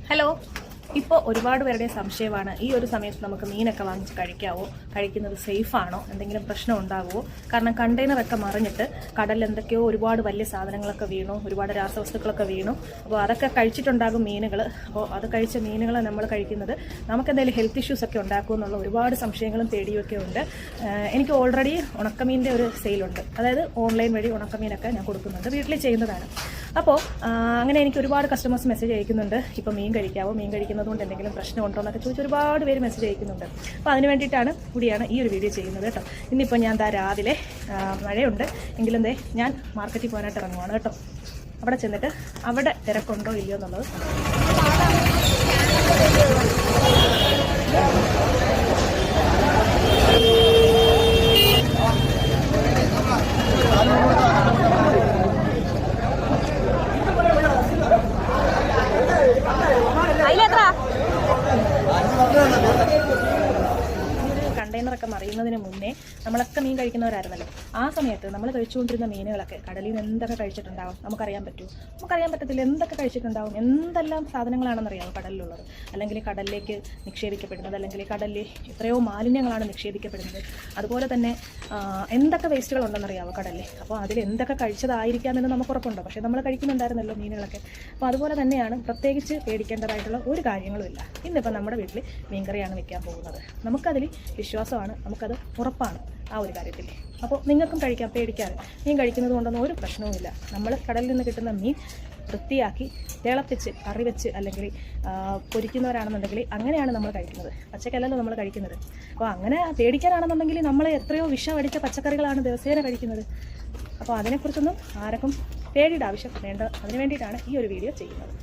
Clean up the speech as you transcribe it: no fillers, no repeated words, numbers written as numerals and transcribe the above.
Hello. ഇപ്പോൾ ഒരുപാട് പേരുടെ സംശയമാണ് ഈ ഒരു സമയത്ത് നമുക്ക് മീനൊക്കെ വാങ്ങിച്ച് കഴിക്കാവോ, കഴിക്കുന്നത് സേഫാണോ, എന്തെങ്കിലും പ്രശ്നം ഉണ്ടാകുമോ? കാരണം കണ്ടെയ്നറൊക്കെ മറിഞ്ഞിട്ട് കടലിൽ എന്തൊക്കെയോ ഒരുപാട് വലിയ സാധനങ്ങളൊക്കെ വീണു, ഒരുപാട് രാസവസ്തുക്കളൊക്കെ വീണു. അപ്പോൾ അതൊക്കെ കഴിച്ചിട്ടുണ്ടാകും മീനുകൾ. അപ്പോൾ അത് കഴിച്ച മീനുകൾ നമ്മൾ കഴിക്കുന്നത് നമുക്ക് എന്തെങ്കിലും ഹെൽത്ത് ഇഷ്യൂസ് ഒക്കെ ഉണ്ടാക്കുമെന്നുള്ള ഒരുപാട് സംശയങ്ങളും പേടിയൊക്കെ ഉണ്ട്. എനിക്ക് ഓൾറെഡി ഉണക്കമീൻ്റെ ഒരു സെയിലുണ്ട്, അതായത് ഓൺലൈൻ വഴി ഉണക്കമീനൊക്കെ ഞാൻ കൊടുക്കുന്നുണ്ട്, വീട്ടിൽ ചെയ്യുന്നതാണ്. അപ്പോൾ അങ്ങനെ എനിക്ക് ഒരുപാട് കസ്റ്റമേഴ്സ് മെസ്സേജ് അയക്കുന്നുണ്ട്, ഇപ്പോൾ മീൻ കഴിക്കാവോ, മീൻ കഴിക്കുന്നത് കൊണ്ട് എന്തെങ്കിലും പ്രശ്നമുണ്ടോ എന്നൊക്കെ ചോദിച്ച് ഒരുപാട് പേര് മെസ്സേജ് അയക്കുന്നുണ്ട്. അപ്പോൾ അതിന് വേണ്ടിയിട്ടാണ് കൂടിയാണ് ഈ ഒരു വീഡിയോ ചെയ്യുന്നത് കേട്ടോ. ഇന്നിപ്പോൾ ഞാൻ രാവിലെ മഴയുണ്ട് എങ്കിലും ഞാൻ മാർക്കറ്റിൽ പോകാനായിട്ട് ഇറങ്ങുവാണ് കേട്ടോ. അവിടെ ചെന്നിട്ട് അവിടെ തിരക്കുണ്ടോ ഇല്ലയോ എന്നുള്ളത് കണ്ടെയ്നറൊക്കെ മറിയുന്നതിന് മുന്നേ നമ്മളൊക്കെ മീൻ കഴിക്കുന്നവരായിരുന്നല്ലോ. ആ സമയത്ത് നമ്മൾ കഴിച്ചുകൊണ്ടിരുന്ന മീനുകളൊക്കെ കടലിൽ നിന്ന് എന്തൊക്കെ കഴിച്ചിട്ടുണ്ടാവും നമുക്കറിയാൻ പറ്റുമോ? നമുക്കറിയാൻ പറ്റത്തില്ല. എന്തൊക്കെ കഴിച്ചിട്ടുണ്ടാവും, എന്തെല്ലാം സാധനങ്ങളാണെന്നറിയാമോ കടലിലുള്ളത്, അല്ലെങ്കിൽ കടലിലേക്ക് നിക്ഷേപിക്കപ്പെടുന്നത്, അല്ലെങ്കിൽ കടലിൽ എത്രയോ മാലിന്യങ്ങളാണ് നിക്ഷേപിക്കപ്പെടുന്നത്. അതുപോലെ തന്നെ എന്തൊക്കെ വേസ്റ്റുകൾ ഉണ്ടെന്നറിയാമോ കടലിൽ. അപ്പോൾ അതിൽ എന്തൊക്കെ കഴിച്ചതായിരിക്കാമെന്ന് നമുക്ക് ഉറപ്പുണ്ടോ? പക്ഷേ നമ്മൾ കഴിക്കുന്നുണ്ടായിരുന്നല്ലോ മീനുകളൊക്കെ. അപ്പോൾ അതുപോലെ തന്നെയാണ്, പ്രത്യേകിച്ച് പേടിക്കേണ്ടതായിട്ടുള്ള ഒരു കാര്യങ്ങളുമില്ല. ഇന്നിപ്പോൾ നമ്മുടെ വീട്ടിൽ മീൻകറിയാണ് വെക്കാൻ പോകുന്നത്. നമുക്കതിൽ വിശ്വാസമാണ്, നമുക്കത് ഉറപ്പാണ് ആ ഒരു കാര്യത്തിൽ. അപ്പോൾ നിങ്ങൾക്കും കഴിക്കാം, പേടിക്കാതെ. മീൻ കഴിക്കുന്നത് കൊണ്ടൊന്നും ഒരു പ്രശ്നവുമില്ല. നമ്മൾ കടലിൽ നിന്ന് കിട്ടുന്ന മീൻ വൃത്തിയാക്കി തിളപ്പിച്ച് കറി വെച്ച് അല്ലെങ്കിൽ പൊരിക്കുന്നവരാണെന്നുണ്ടെങ്കിൽ അങ്ങനെയാണ് നമ്മൾ കഴിക്കുന്നത്, പച്ചക്കല്ലല്ലോ നമ്മൾ കഴിക്കുന്നത്. അപ്പോൾ അങ്ങനെ പേടിക്കാനാണെന്നുണ്ടെങ്കിൽ നമ്മൾ എത്രയോ വിഷം അടിച്ച പച്ചക്കറികളാണ് ദിവസേന കഴിക്കുന്നത്. അപ്പോൾ അതിനെക്കുറിച്ചൊന്നും ആർക്കും പേടിയുടെ ആവശ്യം വേണ്ട. അതിന് വേണ്ടിയിട്ടാണ് ഈ ഒരു വീഡിയോ ചെയ്യുന്നത്.